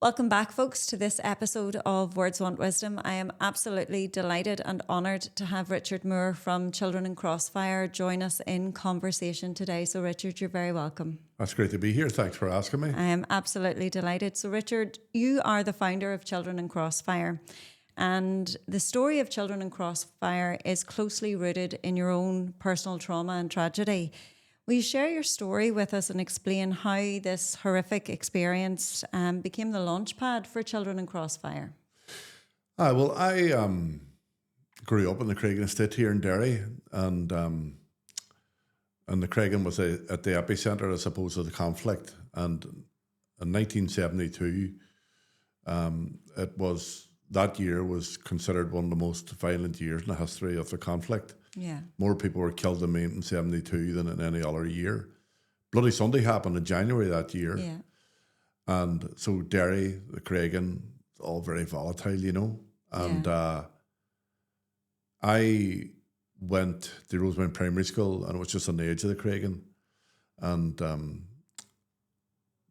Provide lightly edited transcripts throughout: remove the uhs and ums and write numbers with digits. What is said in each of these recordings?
Welcome back, folks, to this episode of Words Want Wisdom. I am absolutely delighted and honoured to have Richard Moore from Children in Crossfire join us in conversation today. So, Richard, you're very welcome. That's great to be here. Thanks for asking me. I am absolutely delighted. So, Richard, you are the founder of Children in Crossfire, and the story of Children in Crossfire is closely rooted in your own personal trauma and tragedy. Will you share your story with us and explain how this horrific experience became the launchpad for Children in Crossfire? I grew up in the Craigan estate here in Derry, and the Craigan was at the epicentre, I suppose, of the conflict. And in 1972, that year was considered one of the most violent years in the history of the conflict. Yeah. More people were killed in 1972 than in any other year. Bloody Sunday happened in January that year. Yeah. And so Derry, the Craigan, all very volatile, you know. And I went to Rosemount Primary School, and it was just on the edge of the Craigan. And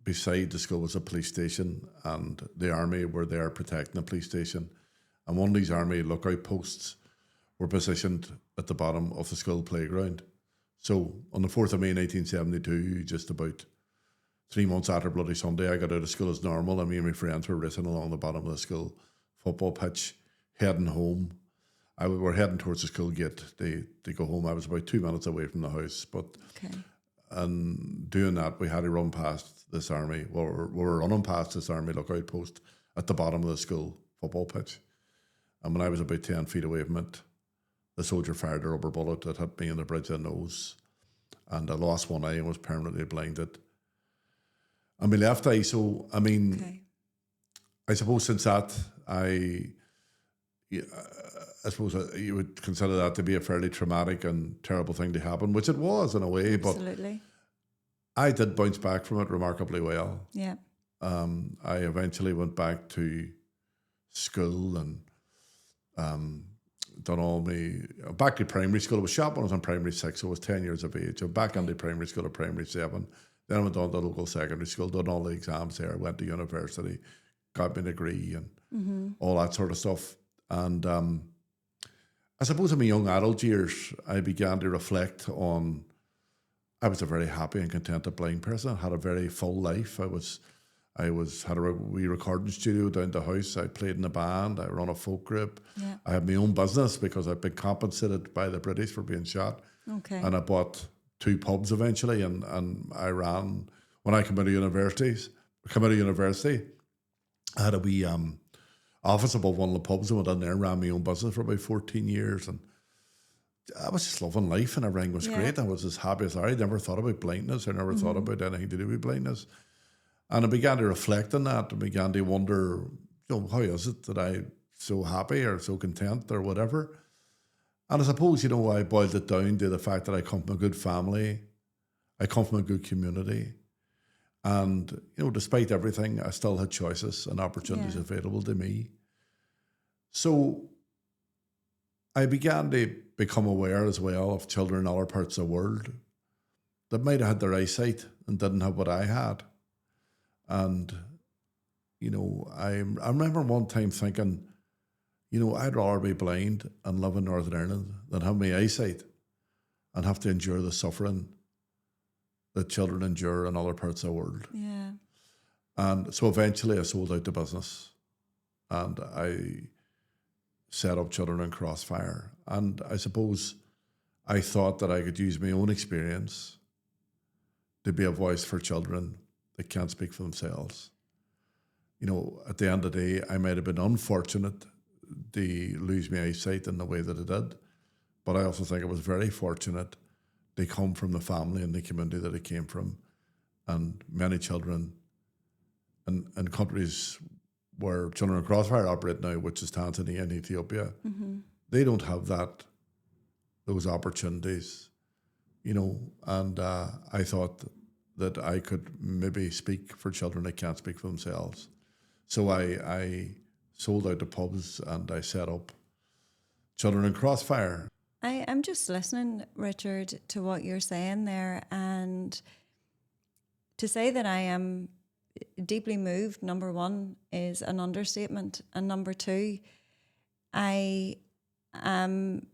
beside the school was a police station, and the army were there protecting the police station. And one of these army lookout posts were positioned at the bottom of the school playground. So on the 4th of May 1972, just about 3 months after Bloody Sunday, I got out of school as normal, and me and my friends were racing along the bottom of the school football pitch, heading home. We were heading towards the school gate to go home. I was about 2 minutes away from the house, and doing that, we had to run past this army. We were running past this army lookout post at the bottom of the school football pitch. And when I was about 10 feet away from it, the soldier fired a rubber bullet that hit me in the bridge of the nose, and I lost one eye and was permanently blinded. And my left eye, so, I mean, I suppose since that, I suppose you would consider that to be a fairly traumatic and terrible thing to happen, which it was in a way. Absolutely. But I did bounce back from it remarkably well. Yeah. I eventually went back to school and back to primary school. I was shot when I was in primary 6, so I was 10 years of age. I was back into primary school at primary 7. Then I went on to local secondary school, done all the exams there, went to university, got my degree and all that sort of stuff. And I suppose in my young adult years, I began to reflect on, I was a very happy and contented blind person. I had a very full life. I had a wee recording studio down the house. I played in a band. I run a folk group. Yeah. I had my own business because I'd been compensated by the British for being shot. Okay. And I bought 2 pubs eventually, and I ran, when I came out of university, I had a wee office above one of the pubs. I went in there and ran my own business for about 14 years. And I was just loving life, and everything was great. I was as happy as I never thought about blindness. I never thought about anything to do with blindness. And I began to reflect on that and began to wonder, how is it that I'm so happy or so content or whatever? And I suppose, I boiled it down to the fact that I come from a good family. I come from a good community. And, despite everything, I still had choices and opportunities available to me. So I began to become aware as well of children in other parts of the world that might have had their eyesight and didn't have what I had. And, I remember one time thinking, I'd rather be blind and live in Northern Ireland than have my eyesight and have to endure the suffering that children endure in other parts of the world. Yeah. And so eventually I sold out the business and I set up Children in Crossfire. And I suppose I thought that I could use my own experience to be a voice for children that can't speak for themselves. At the end of the day, I might have been unfortunate to lose my eyesight in the way that I did, but I also think I was very fortunate to come from the family and the community that I came from. And many children in countries where Children in Crossfire operate now, which is Tanzania and Ethiopia, they don't have those opportunities, and I thought that I could maybe speak for children that can't speak for themselves. So I sold out the pubs and I set up Children in Crossfire. I'm just listening, Richard, to what you're saying there, and to say that I am deeply moved, number one, is an understatement. And number two, I am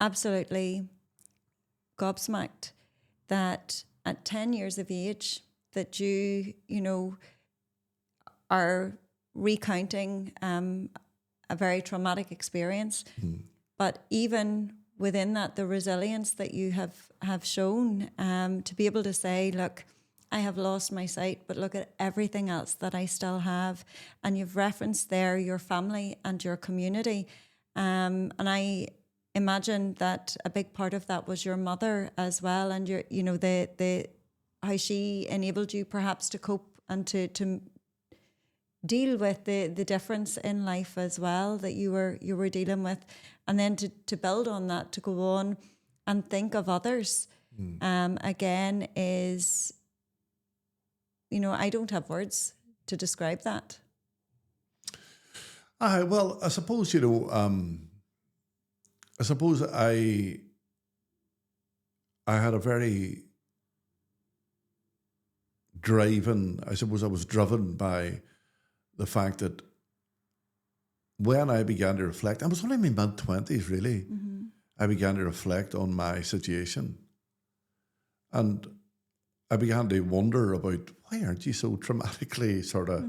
absolutely gobsmacked that at 10 years of age that you know, are recounting a very traumatic experience. But even within that, the resilience that you have shown, to be able to say, look, I have lost my sight, but look at everything else that I still have. And you've referenced there your family and your community. And I imagine that a big part of that was your mother as well, and your, you know, the how she enabled you perhaps to cope and to deal with the difference in life as well that you were dealing with, and then to build on that, to go on and think of others. Again, is, you know, I don't have words to describe that. Well, I suppose, you know, I suppose I had a very I was driven by the fact that when I began to reflect, I was only in my mid-20s really, I began to reflect on my situation. And I began to wonder about, why aren't you so traumatically sort of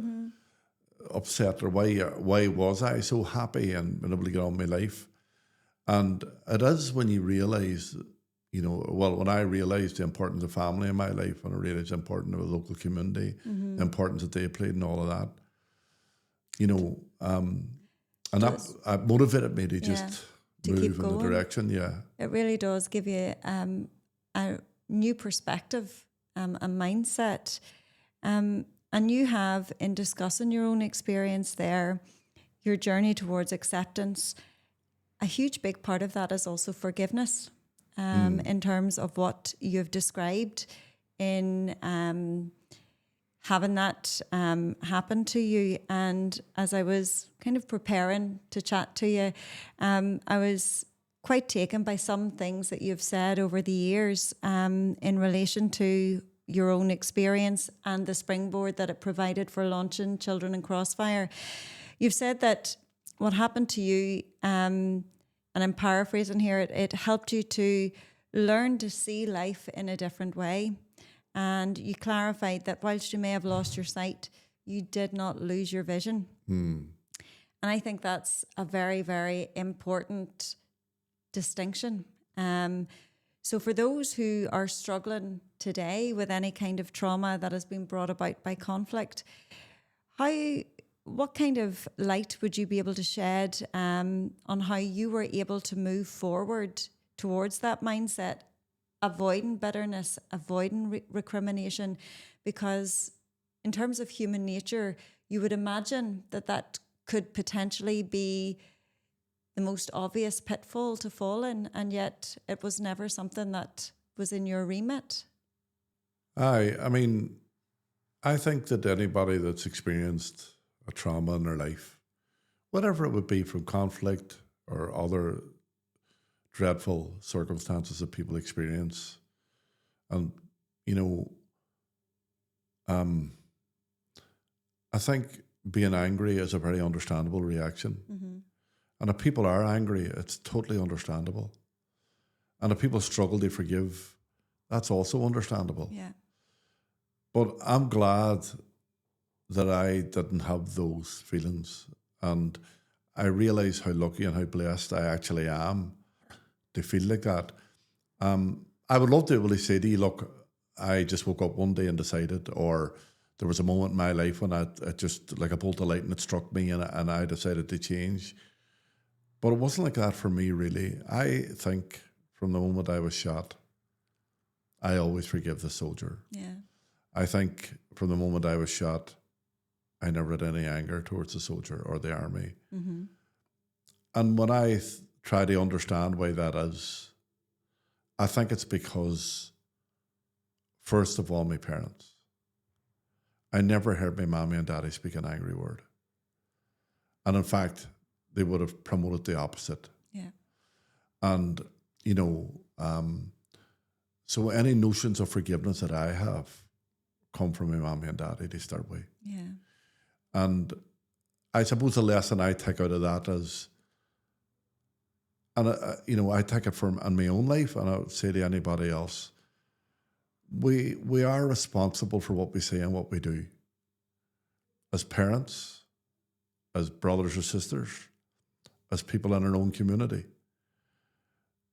upset, or why was I so happy and been able to get on with my life? And it is when you realise, you know, well, when I realised the importance of family in my life, when I realised the importance of a local community, the importance that they played and all of that, you know, and that motivated me to just move in the direction. Yeah, it really does give you a new perspective, a mindset, and you have, in discussing your own experience there, your journey towards acceptance, a huge big part of that is also forgiveness, in terms of what you've described in having that happen to you. And as I was kind of preparing to chat to you, I was quite taken by some things that you've said over the years in relation to your own experience and the springboard that it provided for launching Children in Crossfire. You've said that what happened to you, and I'm paraphrasing here, it helped you to learn to see life in a different way. And you clarified that whilst you may have lost your sight, you did not lose your vision. And I think that's a very, very important distinction. So for those who are struggling today with any kind of trauma that has been brought about by conflict, what kind of light would you be able to shed on how you were able to move forward towards that mindset, avoiding bitterness, avoiding recrimination? Because in terms of human nature, you would imagine that could potentially be the most obvious pitfall to fall in, and yet it was never something that was in your remit. I mean, I think that anybody that's experienced a trauma in their life, whatever it would be, from conflict or other dreadful circumstances that people experience, and, you know, I think being angry is a very understandable reaction. And if people are angry, it's totally understandable. And if people struggle to forgive, that's also understandable. Yeah. But I'm glad that I didn't have those feelings. And I realise how lucky and how blessed I actually am to feel like that. I would love to be able to say to you, look, I just woke up one day and decided, or there was a moment in my life when it just, like a bolt of lightning, it struck me and I decided to change. But it wasn't like that for me, really. I think from the moment I was shot, I always forgive the soldier. Yeah. I think from the moment I was shot, I never had any anger towards the soldier or the army. And when I try to understand why that is, I think it's because, first of all, my parents. I never heard my mommy and daddy speak an angry word. And in fact, they would have promoted the opposite. Yeah. And, you know, so any notions of forgiveness that I have come from my mommy and daddy to start with. Yeah. And I suppose the lesson I take out of that is, and I take it from in my own life, and I would say to anybody else, we are responsible for what we say and what we do. As parents, as brothers or sisters, as people in our own community.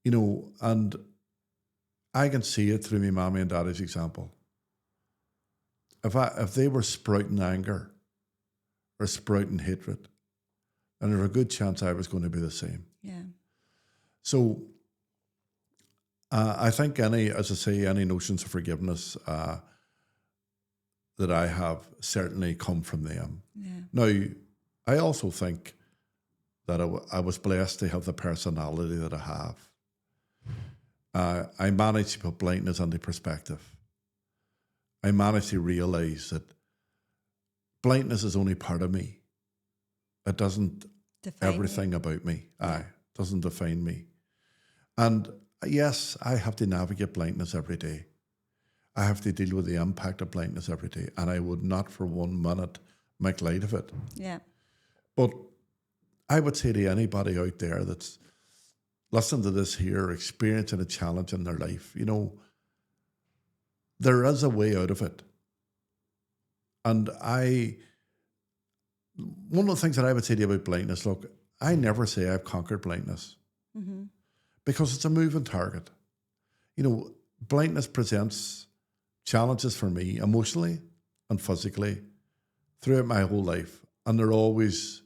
And I can see it through my mommy and daddy's example. If they were sprouting anger or sprouting hatred, and there's a good chance I was going to be the same. Yeah. So I think any notions of forgiveness that I have certainly come from them. Yeah. Now, I also think that I was blessed to have the personality that I have. I managed to put blindness into perspective. I managed to realize that blindness is only part of me. It doesn't Define everything you. about me. Doesn't define me. And yes, I have to navigate blindness every day. I have to deal with the impact of blindness every day, and I would not for 1 minute make light of it. Yeah. But I would say to anybody out there that's listening to this here, experiencing a challenge in their life, there is a way out of it. And one of the things that I would say to you about blindness, look, I never say I've conquered blindness because it's a moving target. Blindness presents challenges for me emotionally and physically throughout my whole life. And they're always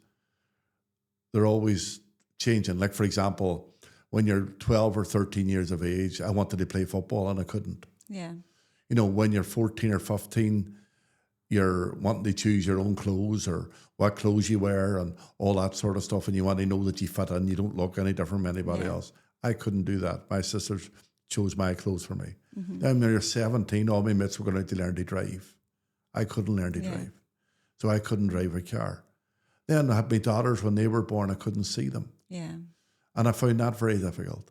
changing. Like, for example, when you're 12 or 13 years of age, I wanted to play football and I couldn't. Yeah. When you're 14 or 15, you're wanting to choose your own clothes or what clothes you wear and all that sort of stuff. And you want to know that you fit in, you don't look any different from anybody else. I couldn't do that. My sisters chose my clothes for me. Then when you're 17, all my mates were going out to learn to drive. I couldn't learn to drive. So I couldn't drive a car. Then I had my daughters, when they were born, I couldn't see them. Yeah. And I found that very difficult.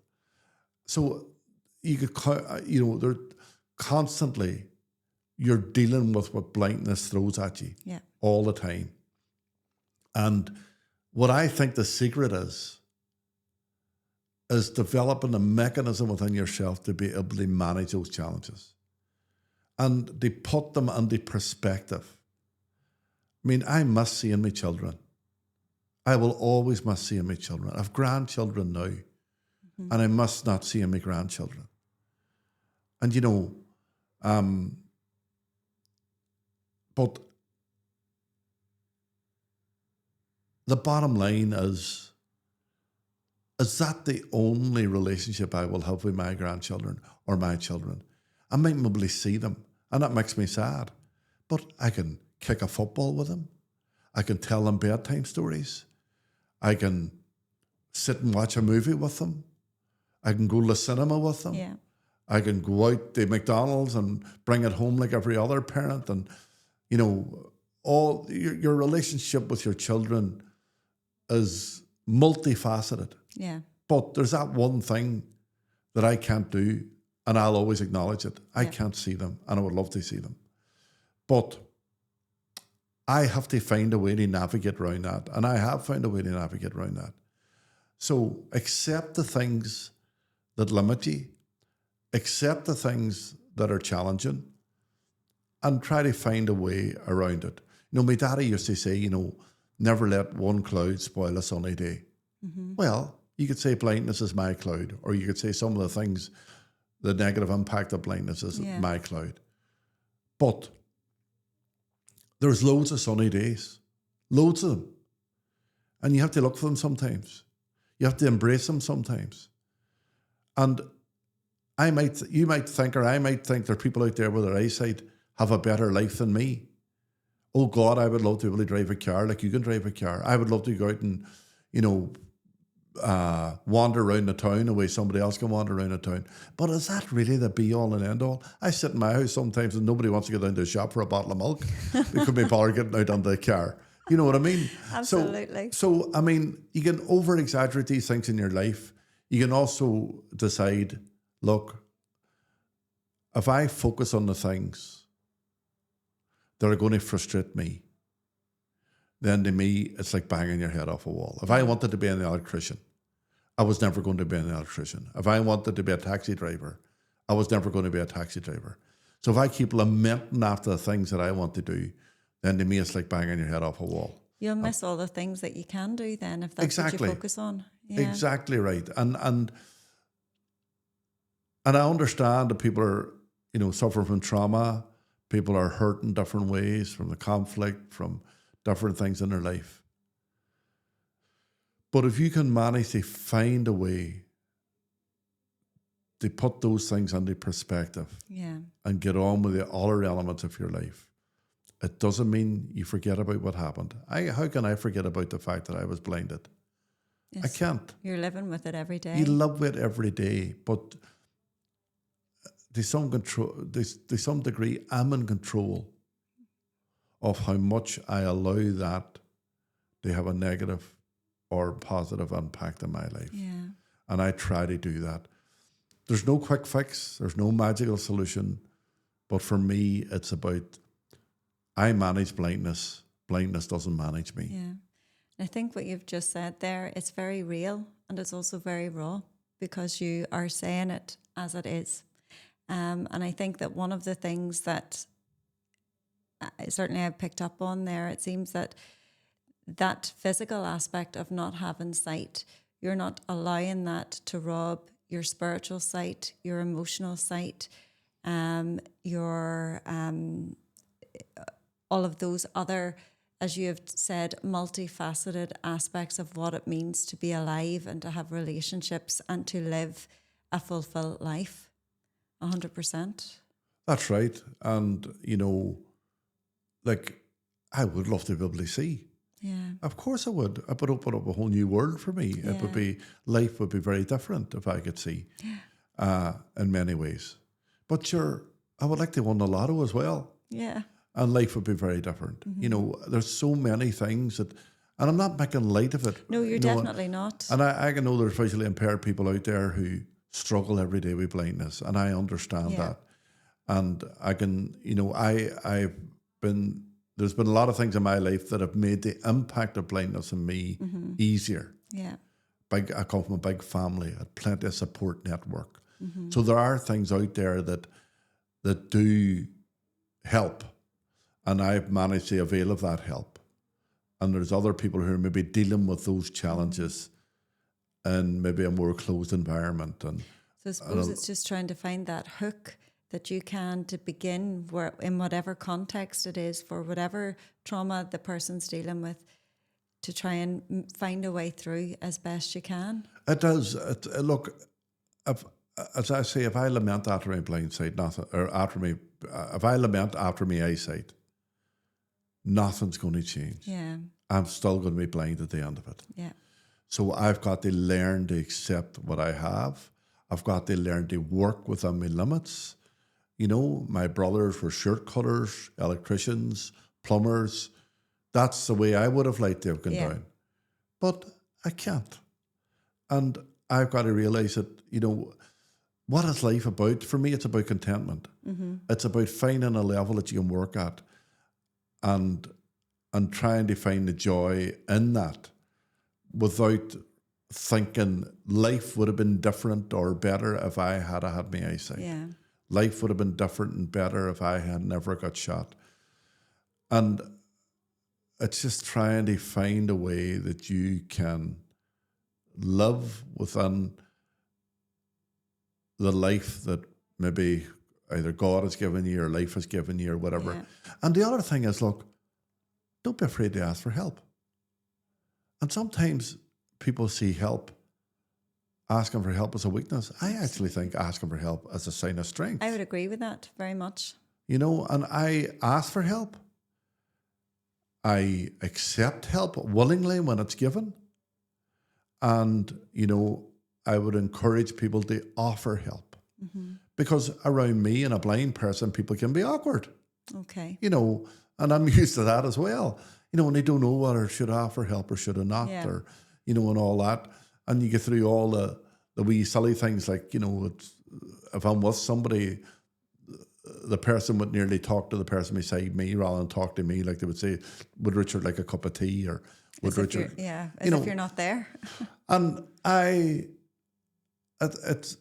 So they're constantly, you're dealing with what blindness throws at you all the time. And what I think the secret is developing a mechanism within yourself to be able to manage those challenges and to put them into perspective. I mean, I miss seeing my children. I will always miss seeing my children. I have grandchildren now, and I must not see my grandchildren. And but the bottom line is that the only relationship I will have with my grandchildren or my children? I might not be able to see them, and that makes me sad. But I can kick a football with them. I can tell them bedtime stories. I can sit and watch a movie with them. I can go to the cinema with them. Yeah. I can go out to McDonald's and bring it home like every other parent. And, all your relationship with your children is multifaceted. Yeah. But there's that one thing that I can't do, and I'll always acknowledge it. I can't see them, and I would love to see them. But I have to find a way to navigate around that, and I have found a way to navigate around that. So accept the things that limit you, accept the things that are challenging, and try to find a way around it. My daddy used to say, never let one cloud spoil a sunny day. Well, you could say blindness is my cloud, or you could say some of the things, the negative impact of blindness is my cloud. But there's loads of sunny days, loads of them. And you have to look for them sometimes. You have to embrace them sometimes. And I might think there are people out there with their eyesight have a better life than me. Oh God, I would love to be able to drive a car like you can drive a car. I would love to go out and, wander around the town the way somebody else can wander around the town. But is that really the be all and end all? I sit in my house sometimes and nobody wants to go down to the shop for a bottle of milk. They could be bothered getting out on the car. You know what I mean? Absolutely. So I mean, you can over exaggerate these things in your life. You can also decide, look, if I focus on the things that are going to frustrate me, then to me, it's like banging your head off a wall. If I wanted to be an electrician, I was never going to be an electrician. If I wanted to be a taxi driver, I was never going to be a taxi driver. So if I keep lamenting after the things that I want to do, then to me, it's like banging your head off a wall. You'll miss all the things that you can do then if that's what you focus on. Yeah. Exactly right. And I understand that people are, suffering from trauma. People are hurt in different ways from the conflict, from different things in their life. But if you can manage to find a way to put those things into perspective and get on with the other elements of your life, it doesn't mean you forget about what happened. How can I forget about the fact that I was blinded? Yes. I can't. You're living with it every day. You live with it every day, but to some degree, I'm in control of how much I allow that to have a negative or positive impact in my life. Yeah. And I try to do that. There's no quick fix. There's no magical solution. But for me, it's about, I manage blindness. Blindness doesn't manage me. Yeah. I think what you've just said there, it's very real and it's also very raw because you are saying it as it is. And I think that one of the things that certainly I've picked up on there, it seems that physical aspect of not having sight, you're not allowing that to rob your spiritual sight, your emotional sight, your all of those other, as you have said, multifaceted aspects of what it means to be alive and to have relationships and to live a fulfilled life. 100%. That's right. And, I would love to be able to see. Yeah. Of course I would. It would open up a whole new world for me. Yeah. Life would be very different if I could see in many ways. But sure, I would like to win the lotto as well. Yeah. And life would be very different. Mm-hmm. There's so many things that, and I'm not making light of it. No, you're definitely not. And I can know there's visually impaired people out there who struggle every day with blindness, and I understand that. And I can, there's been a lot of things in my life that have made the impact of blindness on me easier. Yeah. I come from a big family, I had plenty of support network. So there are things out there that do help, and I've managed to avail of that help. And there's other people who are maybe dealing with those challenges in maybe a more closed environment. And so I suppose it's just trying to find that hook that you can to begin in whatever context it is for whatever trauma the person's dealing with, to try and find a way through as best you can. It does. Look, as I say, if I lament after my blind sight, if I lament after my eyesight, nothing's going to change. Yeah. I'm still going to be blind at the end of it. Yeah. So I've got to learn to accept what I have. I've got to learn to work within my limits. My brothers were shirt cutters, electricians, plumbers. That's the way I would have liked to have gone down. But I can't. And I've got to realize that, what is life about? For me, it's about contentment. Mm-hmm. It's about finding a level that you can work at and trying to find the joy in that, without thinking life would have been different or better if I had had my eyesight. Yeah. Life would have been different and better if I had never got shot. And it's just trying to find a way that you can live within the life that maybe either God has given you or life has given you or whatever. Yeah. And the other thing is, look, don't be afraid to ask for help. And sometimes people see asking for help as a weakness. I actually think asking for help is a sign of strength. I would agree with that very much. And I ask for help. I accept help willingly when it's given. And, I would encourage people to offer help. Mm-hmm. Because around me and a blind person, people can be awkward. Okay. And I'm used to that as well. And they don't know whether should I offer help or should I not, or, and all that. And you get through all the wee silly things like, if I'm with somebody, the person would nearly talk to the person beside me rather than talk to me. Like they would say, would Richard like a cup of tea, or would as Richard... if if you're not there. And it's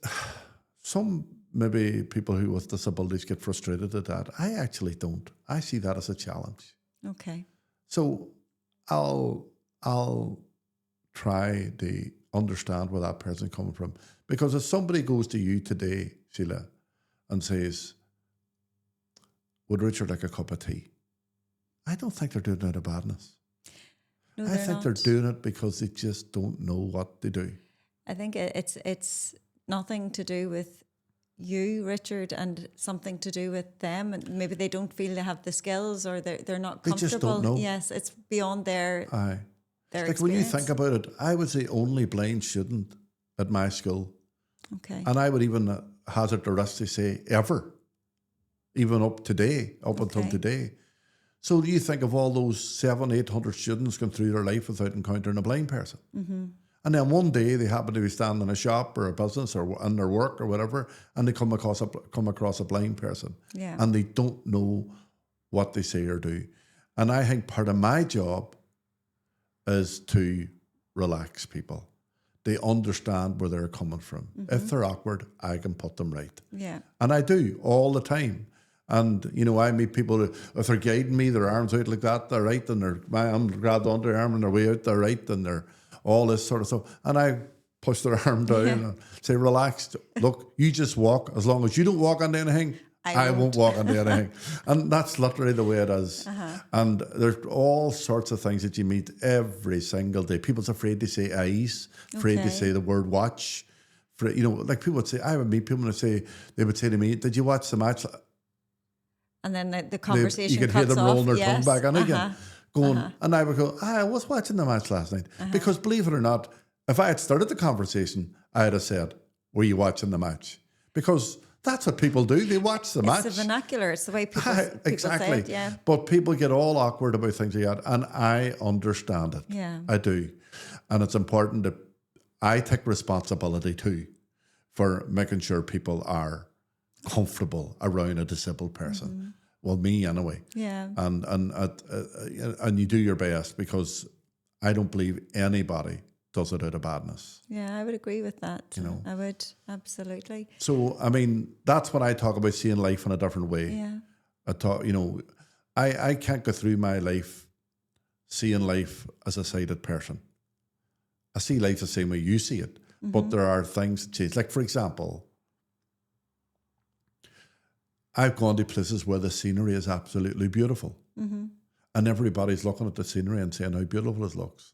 some maybe people who with disabilities get frustrated at that. I actually don't. I see that as a challenge. Okay. So I'll try to understand where that person's coming from. Because if somebody goes to you today, Sheila, and says, would Richard like a cup of tea? I don't think they're doing it out of badness. No, I think they're doing it because they just don't know what to do. I think it's nothing to do with you, Richard, and something to do with them, and maybe they don't feel they have the skills, or they're not comfortable. They just don't know. Yes, it's beyond their Aye. their Like experience. when you think about it, I was the only blind student at my school. Okay. And I would even hazard the risk to say ever, even up until today. So do you think of all those 700-800 students going through their life without encountering a blind person? Mm-hmm. And then one day they happen to be standing in a shop or a business or in their work or whatever, and they come across a blind person. Yeah. And they don't know what they say or do. And I think part of my job is to relax people. They understand where they're coming from. Mm-hmm. If they're awkward, I can put them right. Yeah. And I do all the time. And, I meet people, if they're guiding me, their arms out like that, they're right, and my arm grabbed onto their arm and their way out, they're right, and they're all this sort of stuff. And I push their arm down and say, relax, look, you just walk. As long as you don't walk onto anything, I won't walk onto anything. And that's literally the way it is. Uh-huh. And there's all sorts of things that you meet every single day. People's afraid to say eyes, afraid to say the word watch. Like people would say, I would meet people and they would say to me, did you watch the match? And then the conversation you could cuts hear them off. rolling their tongue back on again. Going, and I would go, I was watching the match last night. Because believe it or not, if I had started the conversation, I'd have said, were you watching the match? Because that's what people do. They watch the match. It's the vernacular. It's the way people exactly. say it, yeah. But people get all awkward about things like that, and I understand it. Yeah. I do. And it's important that I take responsibility too for making sure people are comfortable around a disabled person. Mm-hmm. Well, me anyway. Yeah. And you do your best, because I don't believe anybody does it out of badness. Yeah, I would agree with that. I would, absolutely. So, I mean, that's when I talk about seeing life in a different way. Yeah. I can't go through my life seeing life as a sighted person. I see life the same way you see it, but there are things that change. Like, for example, I've gone to places where the scenery is absolutely beautiful. Mm-hmm. And everybody's looking at the scenery and saying how beautiful it looks.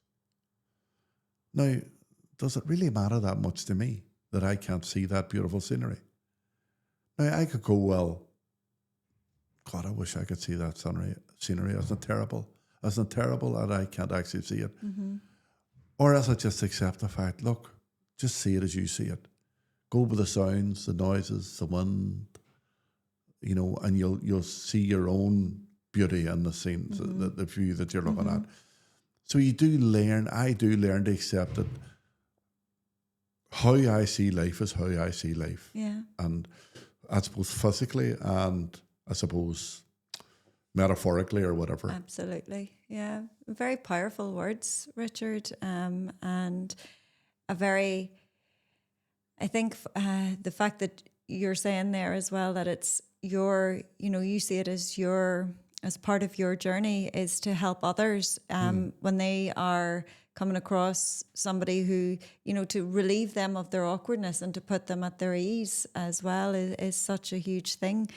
Now, does it really matter that much to me that I can't see that beautiful scenery? Now, I could go, well, God, I wish I could see that scenery. Isn't it terrible? Isn't it terrible that I can't actually see it? Mm-hmm. Or else I just accept the fact, look, just see it as you see it. Go with the sounds, the noises, the wind, and you'll see your own beauty in the scenes, the view that you're looking at. So I do learn to accept that how I see life is how I see life. Yeah. And I suppose physically and I suppose metaphorically or whatever. Absolutely. Yeah. Very powerful words, Richard. And I think the fact that you're saying there as well, that it's you see it as part of your journey is to help others when they are coming across somebody who, to relieve them of their awkwardness and to put them at their ease as well is such a huge thing.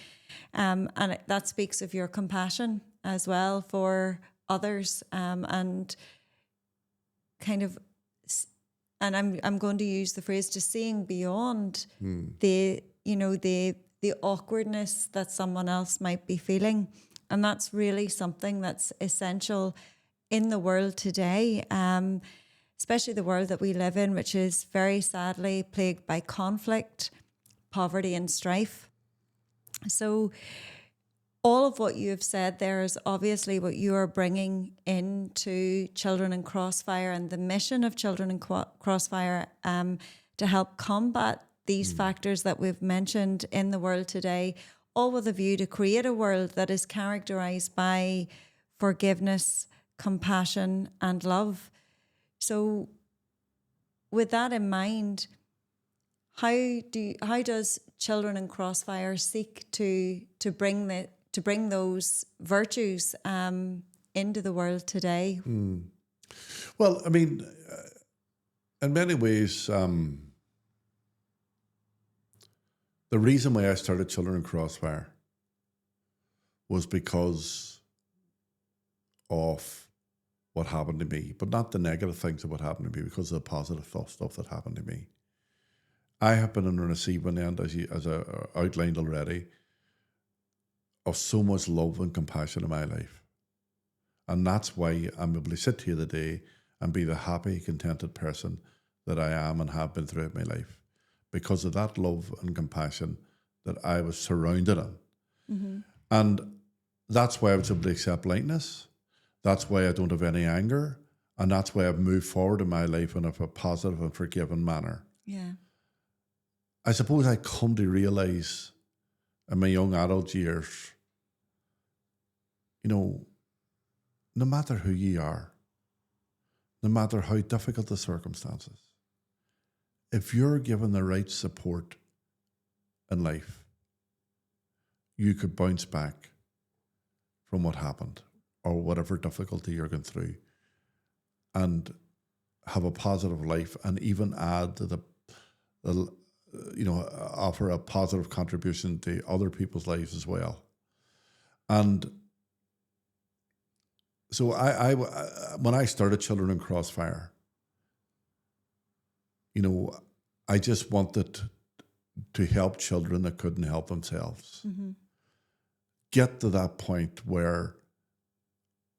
And that speaks of your compassion as well for others and kind of, and I'm going to use the phrase, just seeing beyond the awkwardness that someone else might be feeling. And that's really something that's essential in the world today, especially the world that we live in, which is very sadly plagued by conflict, poverty and strife. So all of what you have said there is obviously what you are bringing into Children in Crossfire and the mission of Children in Crossfire to help combat these factors that we've mentioned in the world today, all with a view to create a world that is characterized by forgiveness, compassion, and love. So with that in mind, how does Children in Crossfire seek to bring those virtues into the world today? Well, I mean, in many ways, the reason why I started Children in Crossfire was because of what happened to me, but not the negative things of what happened to me, because of the positive stuff that happened to me. I have been on the receiving end, as I outlined already, of so much love and compassion in my life. And that's why I'm able to sit here today and be the happy, contented person that I am and have been throughout my life, because of that love and compassion that I was surrounded in. Mm-hmm. And that's why I was able to accept lightness. That's why I don't have any anger. And that's why I've moved forward in my life in a positive and forgiving manner. Yeah. I suppose I come to realize in my young adult years, no matter who you are, no matter how difficult the circumstances, if you're given the right support in life, you could bounce back from what happened or whatever difficulty you're going through and have a positive life, and even add to offer a positive contribution to other people's lives as well. And so I when I started Children in Crossfire, I just wanted to help children that couldn't help themselves. Mm-hmm. Get to that point where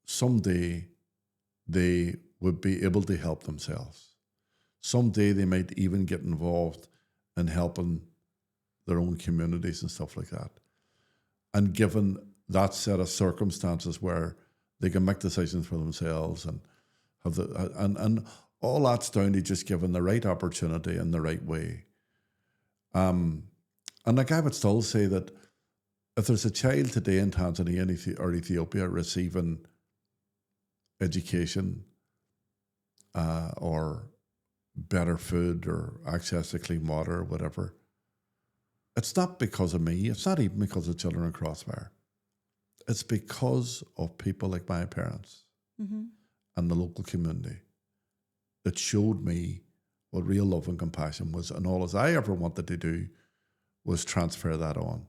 someday they would be able to help themselves. Someday they might even get involved in helping their own communities and stuff like that. And given that set of circumstances where they can make decisions for themselves and have and all that's down to just given the right opportunity in the right way. And like I would still say that if there's a child today in Tanzania or Ethiopia receiving education or better food or access to clean water or whatever, it's not because of me. It's not even because of Children in Crossfire. It's because of people like my parents mm-hmm. and the local community that showed me what real love and compassion was, and all as I ever wanted to do was transfer that on.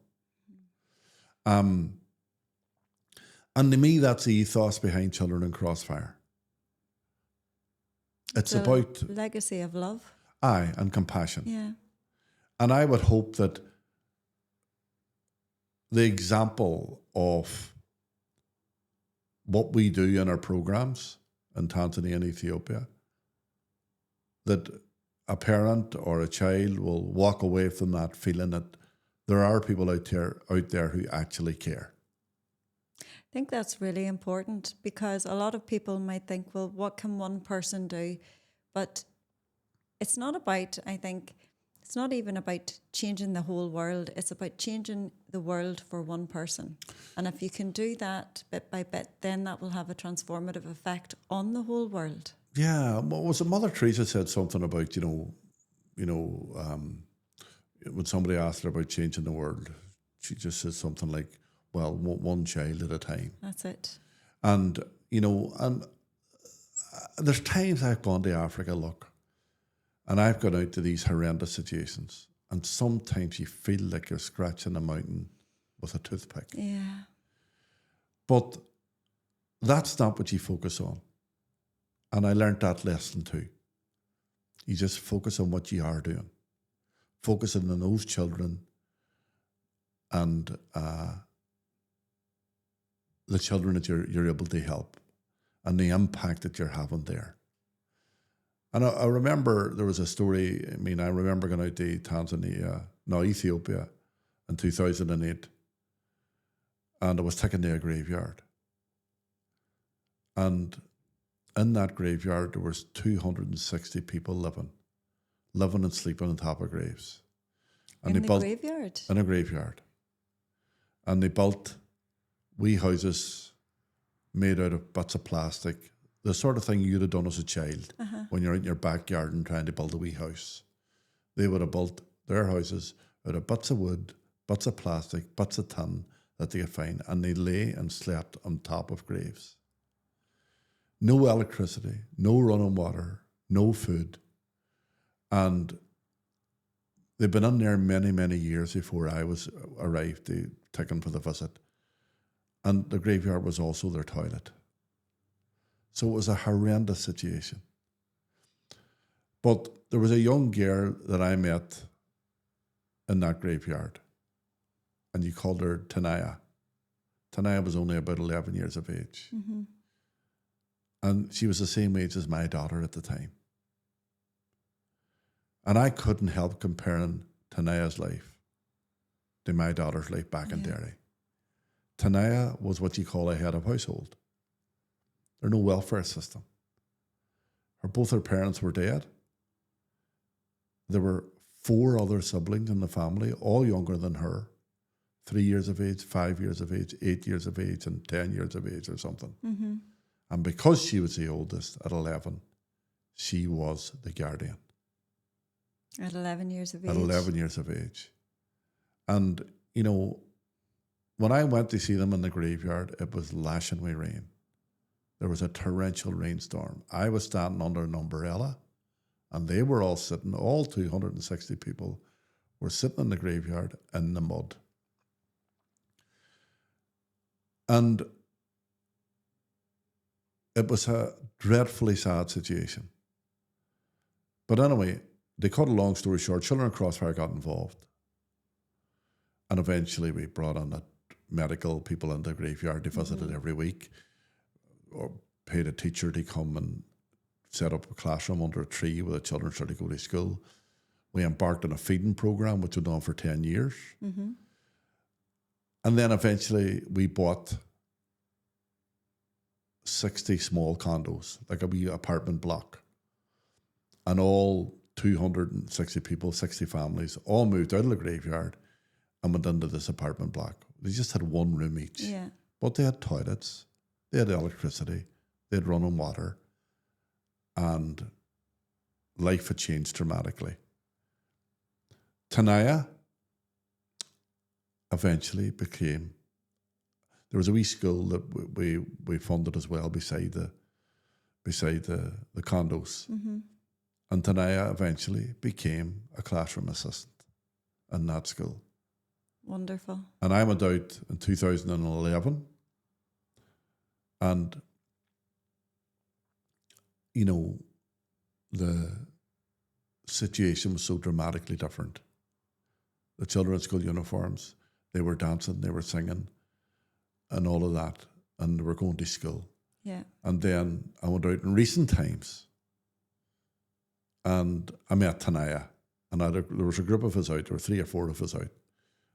And to me, that's the ethos behind Children in Crossfire. It's the about legacy of love. Aye, and compassion. Yeah. And I would hope that the example of what we do in our programs in Tanzania and Ethiopia, that a parent or a child will walk away from that feeling that there are people out there who actually care. I think that's really important, because a lot of people might think, well, what can one person do? But it's not about, I think, it's not even about changing the whole world. It's about changing the world for one person. And if you can do that bit by bit, then that will have a transformative effect on the whole world. Yeah, well, was it Mother Teresa said something about, when somebody asked her about changing the world, she just said something like, well, one child at a time. That's it. And, there's times I've gone to Africa, look, and I've gone out to these horrendous situations, and sometimes you feel like you're scratching a mountain with a toothpick. Yeah. But that's not what you focus on. And I learned that lesson too. You just focus on what you are doing. Focusing on those children and the children that you're able to help and the impact that you're having there. And I remember there was a story, I remember going out to Ethiopia in 2008, and I was taken to a graveyard. And in that graveyard, there was 260 people living and sleeping on top of graves. And in the graveyard? In a graveyard. And they built wee houses made out of bits of plastic, the sort of thing you'd have done as a child when you're out in your backyard and trying to build a wee house. They would have built their houses out of bits of wood, bits of plastic, bits of tin that they could find, and they lay and slept on top of graves. No electricity, no running water, no food. And they'd been in there many, many years before I was arrived, taken for the visit. And the graveyard was also their toilet. So it was a horrendous situation. But there was a young girl that I met in that graveyard, and you called her Tanaya. Tanaya was only about 11 years of age. Mm-hmm. And she was the same age as my daughter at the time. And I couldn't help comparing Tanaya's life to my daughter's life back in Derry. Tanaya was what you call a head of household. There's no welfare system. Both her parents were dead. There were 4 other siblings in the family, all younger than her. 3 years of age, 5 years of age, 8 years of age, and 10 years of age or something. Mm-hmm. And because she was the oldest at 11, she was the guardian. At 11 years of age? At 11 years of age. And, you know, when I went to see them in the graveyard, it was lashing with rain. There was a torrential rainstorm. I was standing under an umbrella, and they were all sitting, all 260 people were sitting in the graveyard in the mud. And it was a dreadfully sad situation. But anyway, they cut a long story short, Children of Crossfire got involved. And eventually we brought on the medical people in the graveyard. They visited every week, or paid a teacher to come and set up a classroom under a tree where the children started to go to school. We embarked on a feeding program, which went on for 10 years. Mm-hmm. And then eventually we bought 60 small condos, like a wee apartment block. And all 260 people, 60 families, all moved out of the graveyard and went into this apartment block. They just had one room each. Yeah. But they had toilets, they had electricity, they had running water, and life had changed dramatically. Tanaya eventually became, there was a wee school that we funded as well beside the condos. Mm-hmm. And Tanaya eventually became a classroom assistant in that school. Wonderful. And I went out in 2011, and, you know, the situation was so dramatically different. The children in school uniforms, they were dancing, they were singing, and all of that, and they were going to school. Yeah. And then I went out in recent times, and I met Tanaya, and there was a group of us out, there were 3 or 4 of us out,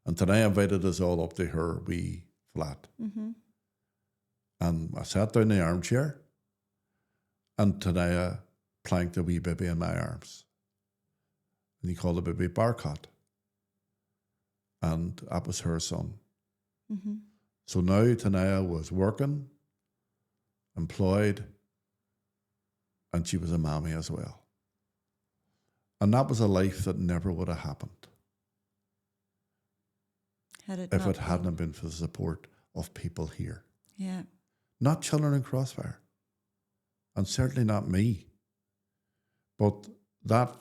and Tanaya invited us all up to her wee flat. Mm-hmm. And I sat down in the armchair, and Tanaya planked a wee baby in my arms. And he called the baby Barcott. And that was her son. Mm-hmm. So now Tanaya was working, employed, and she was a mammy as well. And that was a life that never would have happened if it hadn't been for the support of people here. Yeah. Not Children in Crossfire, and certainly not me. But that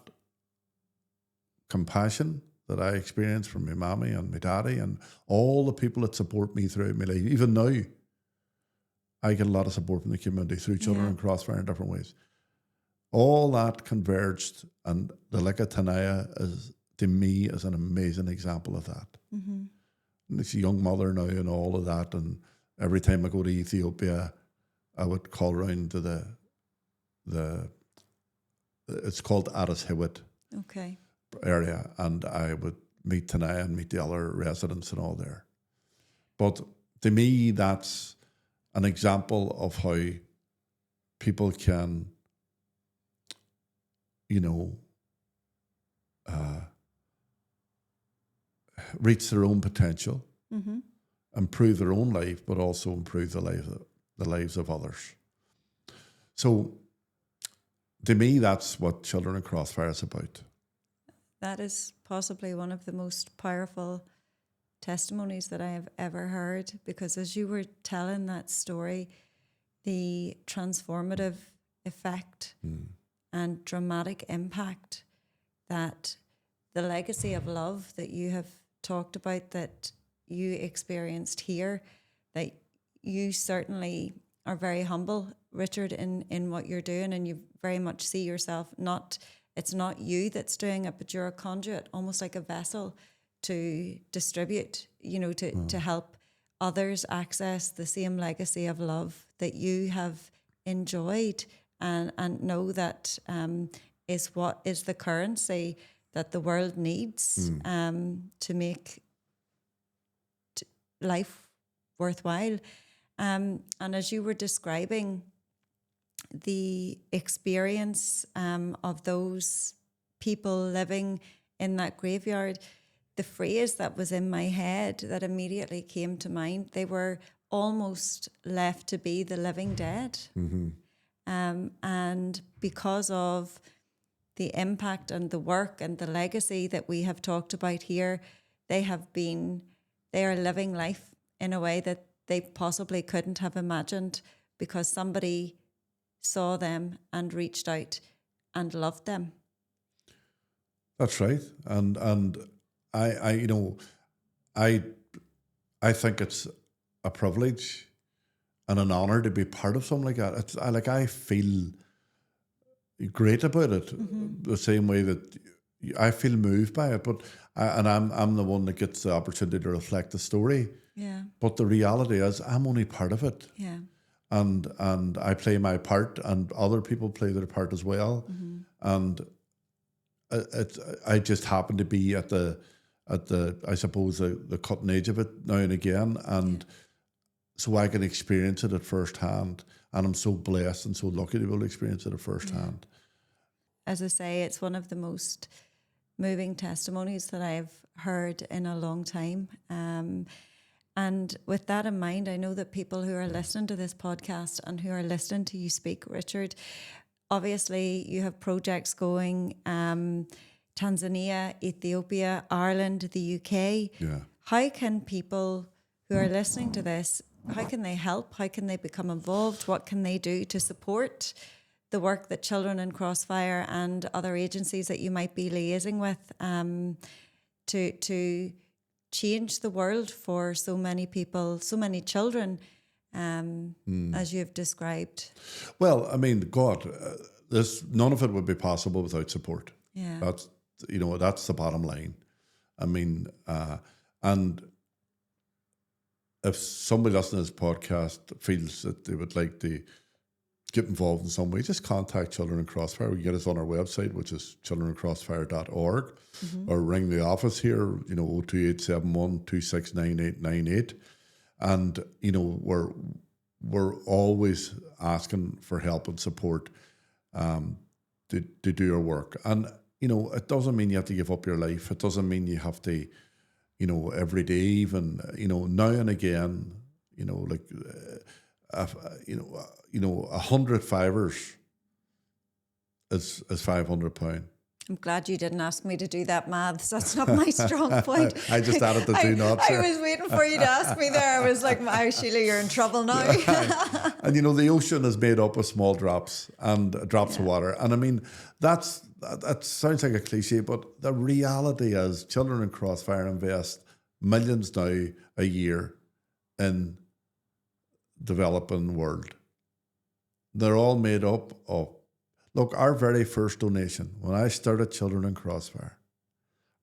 compassion that I experienced from my mommy and my daddy and all the people that support me throughout my life, even now, I get a lot of support from the community through Children in Crossfire in different ways. All that converged, and the Lika Tanaya is, to me, is an amazing example of that. Mm-hmm. And she's a young mother now and all of that, and every time I go to Ethiopia, I would call around to the it's called Addis Hewitt area, and I would meet Tanaya and meet the other residents and all there. But to me, that's an example of how people can, you know, reach their own potential, mm-hmm. improve their own life, but also improve the lives of others. So, to me, that's what Children in Crossfire is about. That is possibly one of the most powerful testimonies that I have ever heard, because as you were telling that story, the transformative effect and dramatic impact that the legacy of love that you have talked about, that you experienced here, that you certainly are very humble, Richard, in what you're doing, and you very much see yourself it's not you that's doing it, but you're a conduit, almost like a vessel to distribute, to help others access the same legacy of love that you have enjoyed, and know that is what is the currency that the world needs to make life worthwhile. And as you were describing the experience of those people living in that graveyard, the phrase that was in my head that immediately came to mind, they were almost left to be the living dead. And because of the impact and the work and the legacy that we have talked about here, they are living life in a way that they possibly couldn't have imagined, because somebody saw them and reached out and loved them. That's right. And I think it's a privilege and an honor to be part of something like that. I feel great about it, the same way that I feel moved by it. But I'm the one that gets the opportunity to reflect the story. Yeah. But the reality is, I'm only part of it. Yeah. And I play my part, and other people play their part as well. And I just happen to be at the I suppose the cutting edge of it now and again, and so I can experience it at first hand. And I'm so blessed and so lucky to be able to experience it at first hand. As I say, it's one of the most moving testimonies that I've heard in a long time. And with that in mind, I know that people who are listening to this podcast and who are listening to you speak, Richard, obviously you have projects going, Tanzania, Ethiopia, Ireland, the UK. Yeah. How can people who are listening to this, how can they help? How can they become involved? What can they do to support the work that Children in Crossfire and other agencies that you might be liaising with to change the world for so many people, so many children, as you've described? Well, I mean, God, none of it would be possible without support. Yeah. That's the bottom line. I mean, and if somebody listening to this podcast feels that they would like to get involved in some way, just contact Children in Crossfire. We get us on our website, which is childreninCrossfire.org, or ring the office here, 02871 269898. And, we're always asking for help and support to do our work. And, it doesn't mean you have to give up your life. It doesn't mean you have to, every day, even, now and again, 100 fivers is £500. I'm glad you didn't ask me to do that maths. That's not my strong point. I just added the two knots. I was waiting for you to ask me there. I was like, Sheila, you're in trouble now. And the ocean is made up of small drops and drops of water. And I mean, that sounds like a cliche, but the reality is Children in Crossfire invest millions now a year in developing world. They're all made up of, look, our very first donation, when I started Children in Crossfire,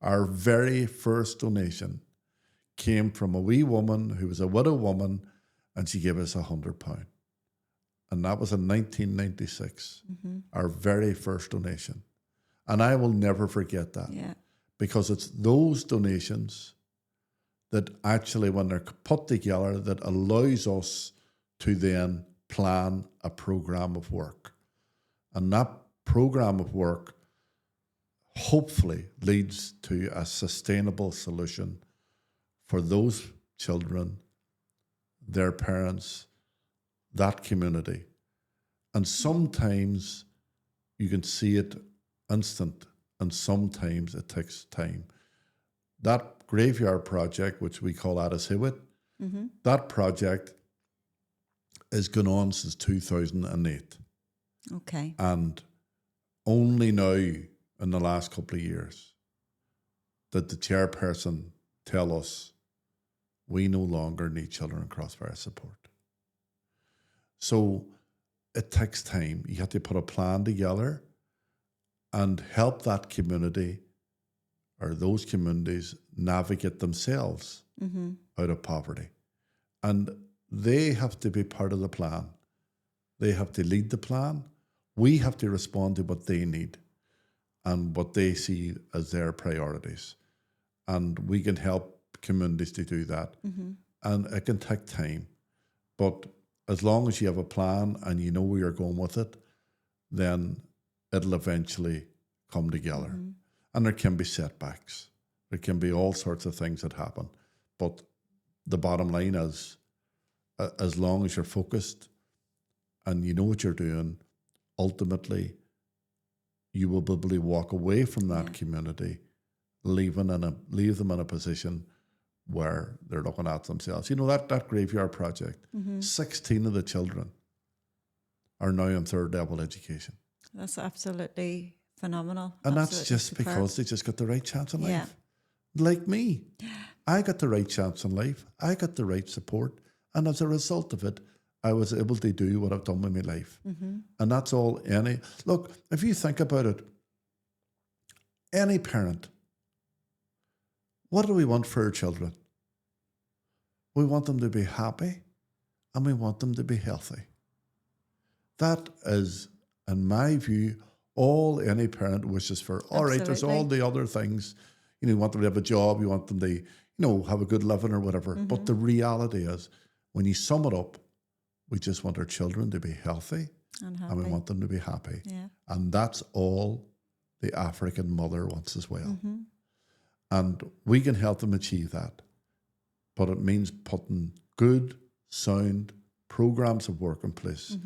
our very first donation came from a wee woman who was a widow woman, and she gave us £100. And that was in 1996, our very first donation. And I will never forget that. Yeah. Because it's those donations that actually, when they're put together, that allows us to then plan a program of work. And that program of work hopefully leads to a sustainable solution for those children their parents, that community. And sometimes you can see it instant, and sometimes it takes time. That graveyard project, which we call Addis Hewitt, that project is going on since 2008. Okay. And only now, in the last couple of years, did the chairperson tell us we no longer need children in Crossfire support. So it takes time. You have to put a plan together and help that community or those communities navigate themselves out of poverty. And they have to be part of the plan. They have to lead the plan. We have to respond to what they need and what they see as their priorities. And we can help communities to do that. And it can take time. But as long as you have a plan and you know where you're going with it, then it'll eventually come together. And there can be setbacks. There can be all sorts of things that happen. But the bottom line is, as long as you're focused and you know what you're doing, ultimately you will be able to walk away from that community, leave them in a position where they're looking at themselves. You know, that graveyard project, 16 of the children are now in third level education. That's absolutely phenomenal. And absolutely that's just superb. because they just got the right chance in life. Yeah. Like me. I got the right chance in life. I got the right support. And as a result of it, I was able to do what I've done with my life. And that's all look, if you think about it, any parent, what do we want for our children? We want them to be happy and we want them to be healthy. That is, in my view, all any parent wishes for. All right, there's all the other things. You want them to have a job, you want them to, have a good living or whatever. But the reality is, when you sum it up, we just want our children to be healthy and we want them to be happy. Yeah. And that's all the African mother wants as well. And we can help them achieve that. But it means putting good, sound programs of work in place.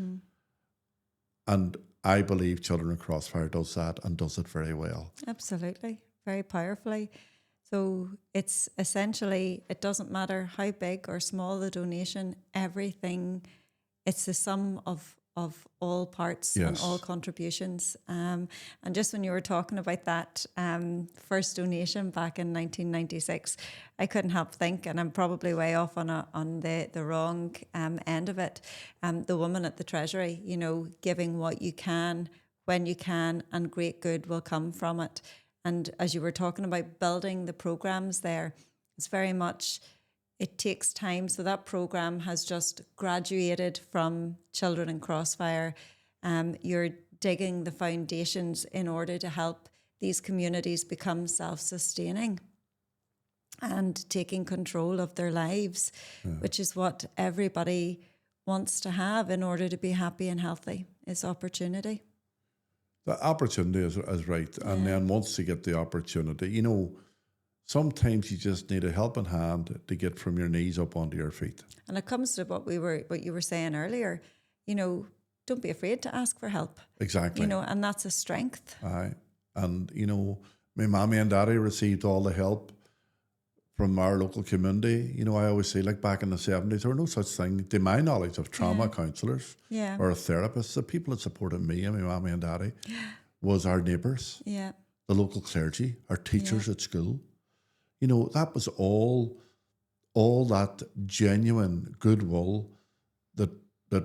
And I believe Children in Crossfire does that and does it very well. Absolutely. Very powerfully. So it's essentially, it doesn't matter how big or small the donation, everything, it's the sum of all parts and all contributions. And just when you were talking about that first donation back in 1996, I couldn't help think, and I'm probably way off on the wrong end of it, the woman at the Treasury, giving what you can, when you can, and great good will come from it. And as you were talking about building the programs there, it's very much, it takes time. So that program has just graduated from Children in Crossfire. You're digging the foundations in order to help these communities become self-sustaining and taking control of their lives, which is what everybody wants to have in order to be happy and healthy, is opportunity. The opportunity is right. And then once you get the opportunity, sometimes you just need a helping hand to get from your knees up onto your feet. And it comes to what you were saying earlier, don't be afraid to ask for help. Exactly. And that's a strength. Aye. And, my mommy and daddy received all the help from our local community. I always say, like back in the 70s, there were no such thing, to my knowledge, of trauma counsellors or therapists. The people that supported me and my mommy and daddy was our neighbours, the local clergy, our teachers at school. That was all that genuine goodwill that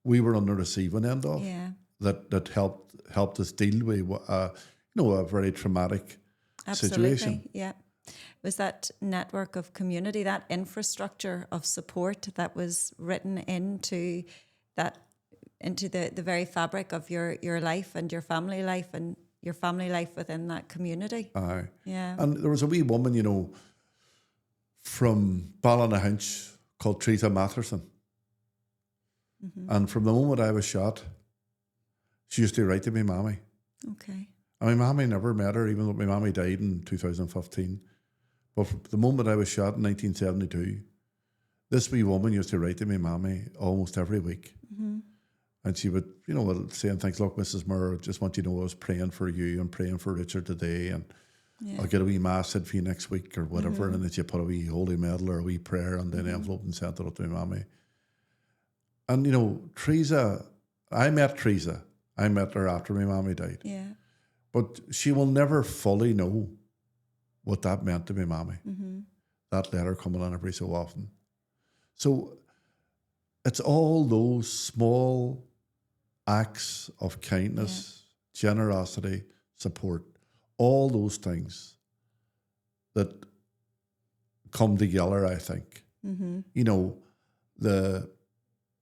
we were on the receiving end of. That helped us deal with a very traumatic situation. Yeah. Was that network of community, that infrastructure of support that was written into the very fabric of your life and your family life and your family life within that community. Aye. Yeah. And there was a wee woman, from Ballynahinch called Teresa Matherson. And from the moment I was shot, she used to write to me mommy. Okay. And my mommy never met her, even though my mommy died in 2015. But from the moment I was shot in 1972, this wee woman used to write to me, Mammy, almost every week. Mm-hmm. And she would, saying things, look, Mrs. Moore, just want you to know I was praying for you and praying for Richard today, and I'll get a wee mass said for you next week or whatever. And then she put a wee holy medal or a wee prayer on the envelope and sent it up to me, Mammy. And, Teresa, I met Teresa. I met her after my Mammy died. Yeah. But she will never fully know what that meant to me, Mammy. Mm-hmm. That letter coming on every so often. So it's all those small acts of kindness, generosity, support, all those things that come together, I think. Mm-hmm.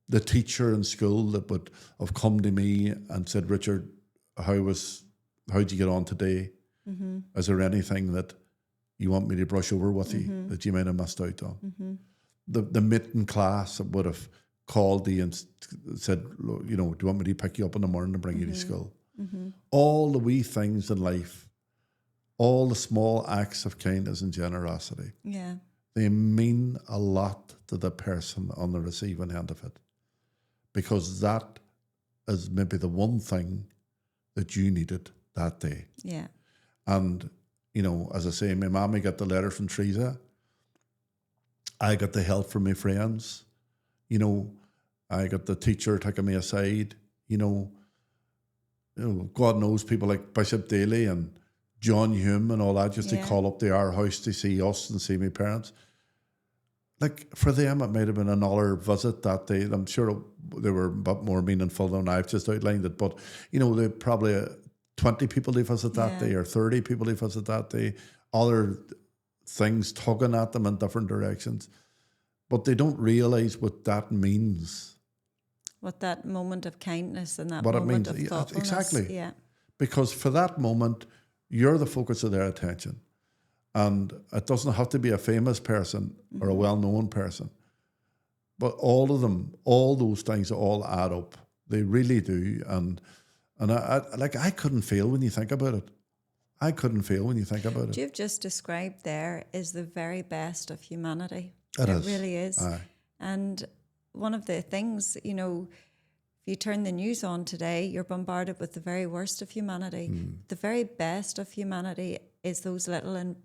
The teacher in school that would have come to me and said, Richard, how'd you get on today? Mm-hmm. Is there anything that you want me to brush over with you that you might have missed out on? Mm-hmm. The mitten class that would have called you and said, do you want me to pick you up in the morning and bring you to school? Mm-hmm. All the wee things in life, all the small acts of kindness and generosity, they mean a lot to the person on the receiving end of it, because that is maybe the one thing that you needed that day. Yeah. And, as I say, my mommy got the letter from Teresa. I got the help from my friends. I got the teacher taking me aside. God knows people like Bishop Daly and John Hume and all that used to call up to our house to see us and see my parents. Like, for them, it might have been another visit that day. I'm sure they were a bit more meaningful than I've just outlined it. But, they probably 20 people to visit that day or 30 people to visit that day. Other things tugging at them in different directions. But they don't realise what that means. What that moment of kindness and that what moment it means. of thoughtfulness. Exactly. Yeah. Because for that moment, you're the focus of their attention. And it doesn't have to be a famous person or a well-known person. But all of them, all those things all add up. They really do. And I couldn't fail when you think about it. I couldn't fail when you think about it. What you've just described there is the very best of humanity. It is. Really is. Aye. And one of the things, if you turn the news on today, you're bombarded with the very worst of humanity. The very best of humanity is those little, and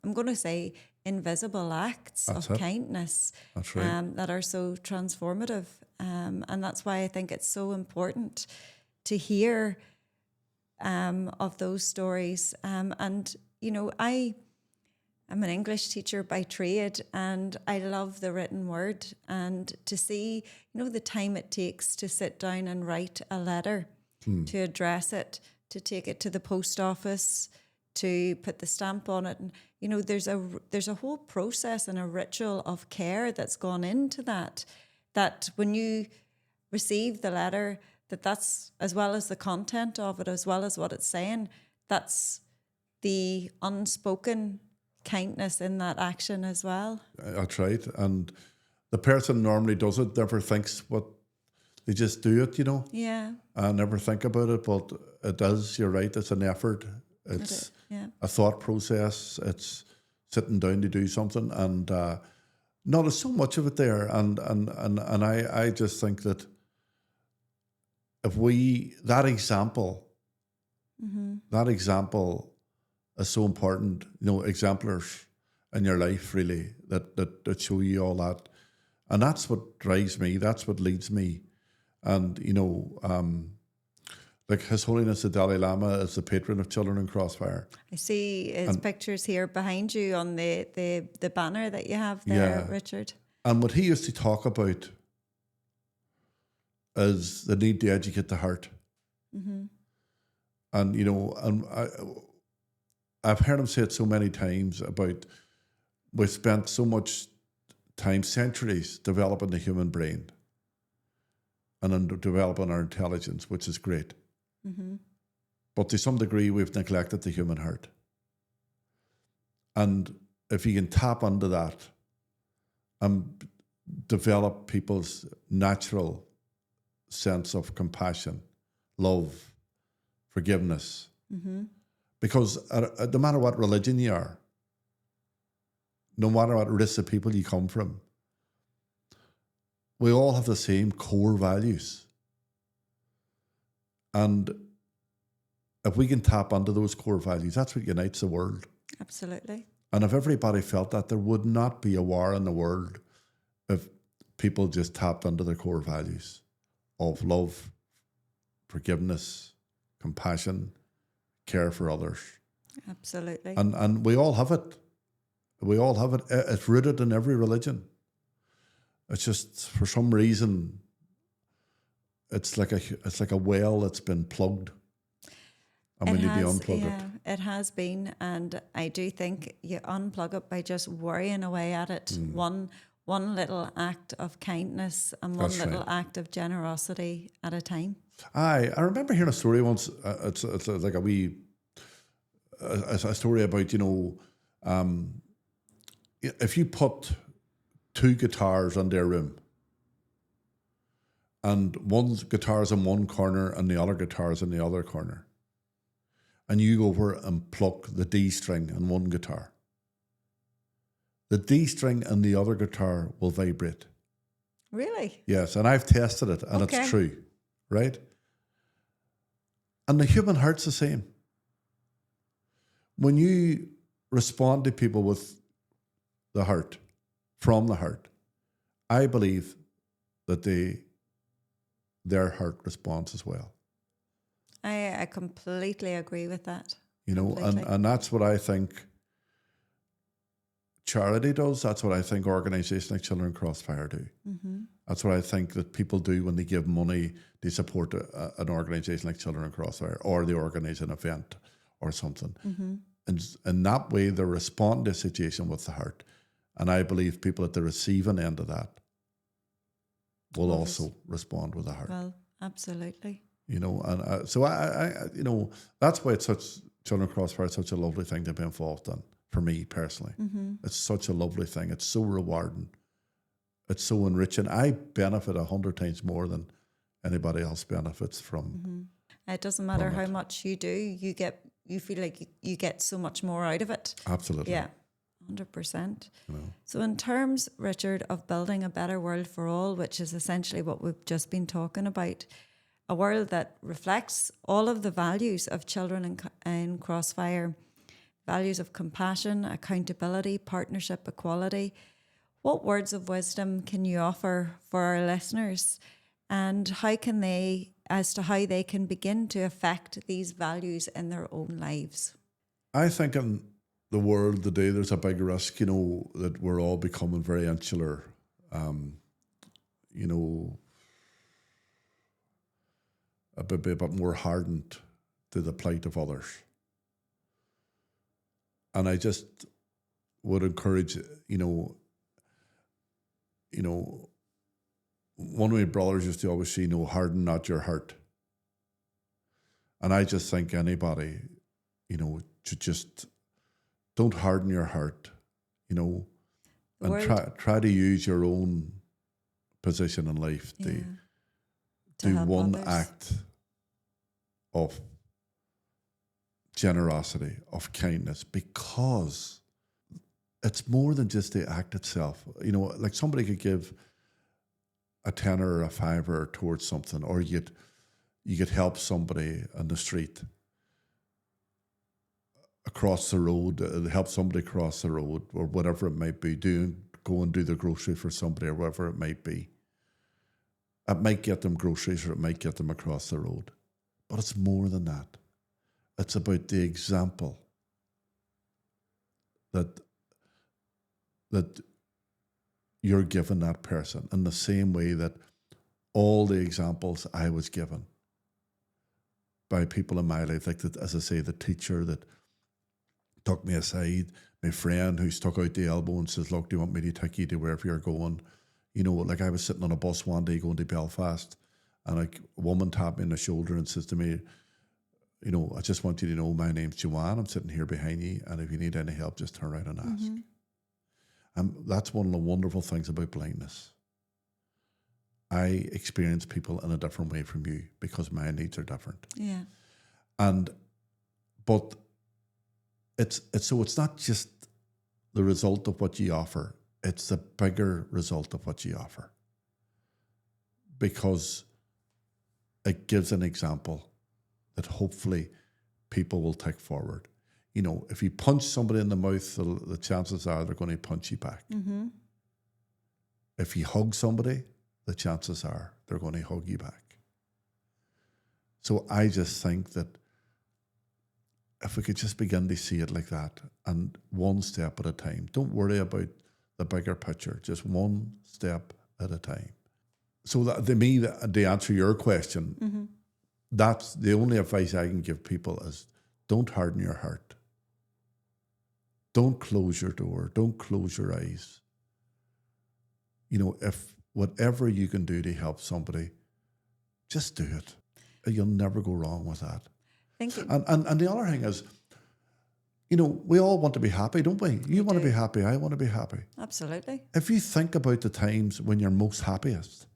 I'm going to say, invisible acts of kindness. That's right. That are so transformative. And that's why I think it's so important to hear of those stories. I'm an English teacher by trade, and I love the written word, and to see, the time it takes to sit down and write a letter, to address it, to take it to the post office, to put the stamp on it. And, there's a whole process and a ritual of care that's gone into that when you receive the letter, that's, as well as the content of it, as well as what it's saying, that's the unspoken kindness in that action as well. That's right. And the person normally does it never thinks they just do it, Yeah. And never think about it. But it is, you're right, it's an effort. It's a thought process. It's sitting down to do something. And no, there's so much of it there. And I just think that if that example is so important, exemplars in your life, really, that show you all that. And that's what drives me, that's what leads me. And, like His Holiness the Dalai Lama is the patron of children in Crossfire. I see his pictures here behind you on the banner that you have there, Richard. And what he used to talk about is the need to educate the heart. Mm-hmm. And, I've heard him say it so many times about we've spent so much time, centuries, developing the human brain and in developing our intelligence, which is great. Mm-hmm. But to some degree, we've neglected the human heart. And if you can tap into that and develop people's natural sense of compassion, love, forgiveness, because no matter what religion you are, no matter what race of people you come from, we all have the same core values. And if we can tap into those core values, that's what unites the world. Absolutely. And if everybody felt that, there would not be a war in the world if people just tapped into their core values of love, forgiveness, compassion, care for others. Absolutely. And we all have it. We all have it. It's rooted in every religion. It's just, for some reason, it's like a well that's been plugged. And we need to unplug it. It has been, and I do think you unplug it by just worrying away at it. One little act of kindness and one little act of generosity at a time. I remember hearing a story once. It's like a story about, if you put two guitars in their room, and one guitar's in one corner and the other guitar's in the other corner, and you go over and pluck the D string in one guitar, the D string and the other guitar will vibrate. Really? Yes, and I've tested it, and it's true, right? And the human heart's the same. When you respond to people with the heart, from the heart, I believe that their heart responds as well. I completely agree with that. And that's what I think charity does. That's what I think organisations like Children Crossfire do. Mm-hmm. That's what I think that people do when they give money to support an organisation like Children Crossfire, or they organise an event or something. Mm-hmm. And in that way, they respond to a situation with the heart. And I believe people at the receiving end of that will also respond with the heart. Well, absolutely. So I that's why Children Crossfire is such a lovely thing to be involved in, for me personally. Mm-hmm. It's such a lovely thing. It's so rewarding. It's so enriching. I benefit 100 times more than anybody else benefits from. Mm-hmm. It doesn't matter how much you do, you feel like you get so much more out of it. Absolutely. Yeah. 100%. So in terms, Richard, of building a better world for all, which is essentially what we've just been talking about, a world that reflects all of the values of children in Crossfire, values of compassion, accountability, partnership, equality. What words of wisdom can you offer for our listeners, and how they can begin to affect these values in their own lives? I think in the world today, there's a big risk, that we're all becoming very insular, a bit more hardened to the plight of others. And I just would encourage, one of my brothers used to always say, harden not your heart. And I just think anybody, should just don't harden your heart, and try to use your own position in life to do one others. Act of generosity, of kindness, because it's more than just the act itself. Like somebody could give a tenner or a fiver towards something, or you could help somebody on the street, across the road, help somebody cross the road, or whatever it might be, go and do the grocery for somebody, or whatever it might be. It might get them groceries, or it might get them across the road. But it's more than that. It's about the example that you're giving that person, in the same way that all the examples I was given by people in my life, like as I say, the teacher that took me aside, my friend who stuck out the elbow and says, look, do you want me to take you to wherever you're going? Like I was sitting on a bus one day going to Belfast, and a woman tapped me on the shoulder and says to me, I just want you to know my name's Joanne. I'm sitting here behind you, and if you need any help, just turn around and ask. Mm-hmm. And that's one of the wonderful things about blindness. I experience people in a different way from you because my needs are different. Yeah. But it's not just the result of what you offer, it's the bigger result of what you offer. because it gives an example that hopefully people will take forward. You know, if you punch somebody in the mouth, the chances are they're going to punch you back. Mm-hmm. If you hug somebody, the chances are they're going to hug you back. So I just think that if we could just begin to see it like that, and one step at a time, don't worry about the bigger picture, just one step at a time. So that, to me, to answer your question, Mm-hmm. that's the only advice I can give people is don't harden your heart. Don't close your door. Don't close your eyes. You know, if whatever you can do to help somebody, just do it. You'll never go wrong with that. Thank you. And the other thing is, you know, we all want to be happy, don't we? You want to be happy. I want to be happy. Absolutely. If you think about the times when you're most happiest,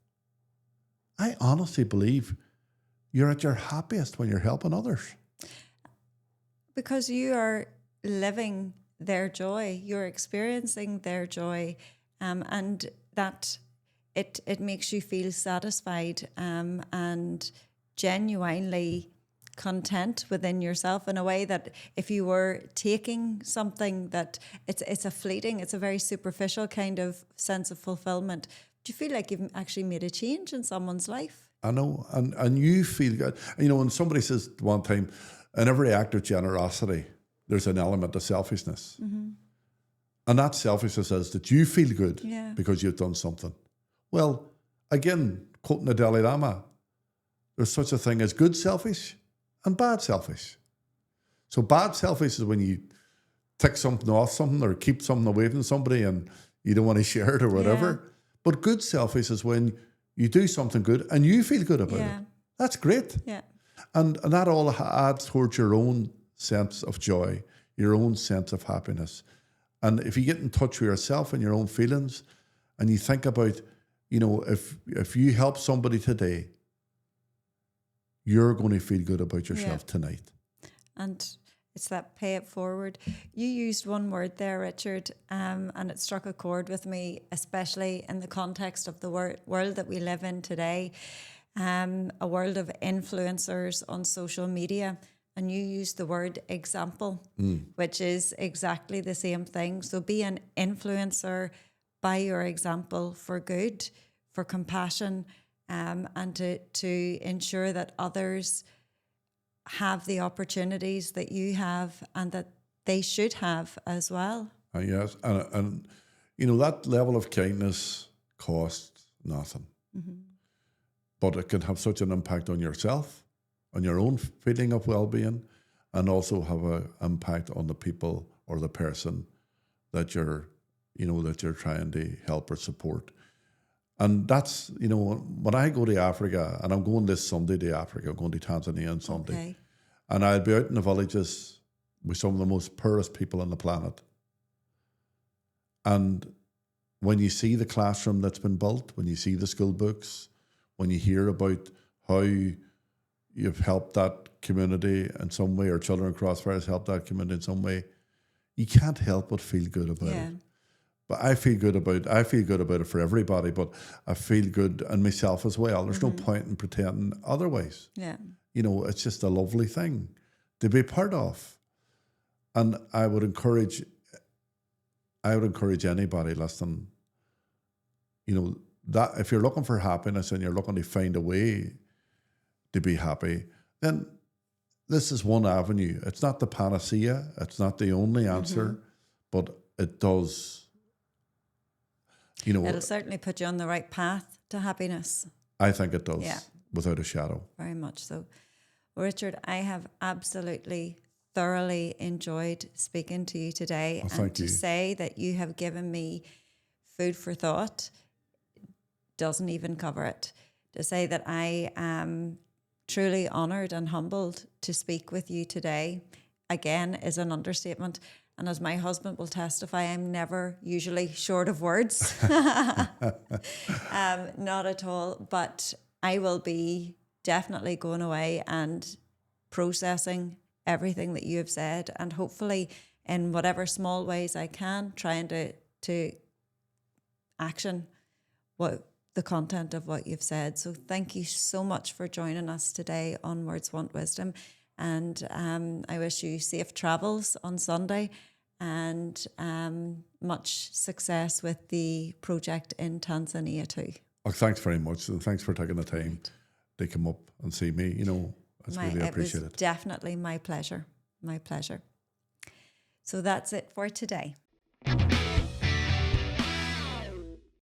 I honestly believe you're at your happiest when you're helping others. Because you are living their joy, you're experiencing their joy, and that it makes you feel satisfied and genuinely content within yourself in a way that if you were taking something that it's a very superficial kind of sense of fulfillment. Do you feel like you've actually made a change in someone's life? I know, and you feel good. You know, when somebody says one time, in every act of generosity, there's an element of selfishness. Mm-hmm. And that selfishness is that you feel good because you've done something. Well, again, quoting the Dalai Lama, there's such a thing as good selfish and bad selfish. So bad selfish is when you tick something off something or keep something away from somebody and you don't want to share it or whatever. Yeah. But good selfish is when you do something good and you feel good about it. That's great. Yeah. And that all adds towards your own sense of joy, your own sense of happiness. And if you get in touch with yourself and your own feelings and you think about, you know, if you help somebody today, you're going to feel good about yourself tonight. And it's that pay it forward. You used one word there, Richard, and it struck a chord with me, especially in the context of the world that we live in today, a world of influencers on social media. And you used the word example, which is exactly the same thing. So be an influencer by your example for good, for compassion, and to ensure that others have the opportunities that you have and that they should have as well. Yes, and you know, that level of kindness costs nothing. Mm-hmm. But it can have such an impact on yourself, on your own feeling of well-being, and also have an impact on the people or the person that you're trying to help or support. And that's, you know, when I go to Africa, and I'm going this Sunday to Africa, I'm going to Tanzania on Sunday, and I'll be out in the villages with some of the most poorest people on the planet. And when you see the classroom that's been built, when you see the school books, when you hear about how you've helped that community in some way, or Children in Crossfire has helped that community in some way, you can't help but feel good about it. But I feel good about it for everybody, but I feel good in myself as well. There's no point in pretending otherwise. Yeah. You know, it's just a lovely thing to be part of. And I would encourage anybody listening, you know, that if you're looking for happiness and you're looking to find a way to be happy, then this is one avenue. It's not the panacea. It's not the only answer, but it does. You know, it'll certainly put you on the right path to happiness. I think it does, without a shadow. Very much so. Well, Richard, I have absolutely thoroughly enjoyed speaking to you today. And to say that you have given me food for thought doesn't even cover it. To say that I am truly honoured and humbled to speak with you today, again, is an understatement. And as my husband will testify, I'm never usually short of words. Not at all. But I will be definitely going away and processing everything that you have said, and hopefully in whatever small ways I can, trying to action what the content of what you've said. So thank you so much for joining us today on Words Want Wisdom. And I wish you safe travels on Sunday and much success with the project in Tanzania too. Oh, thanks very much. And thanks for taking the time to come up and see me. You know, it's really appreciated. It was definitely my pleasure. My pleasure. So that's it for today.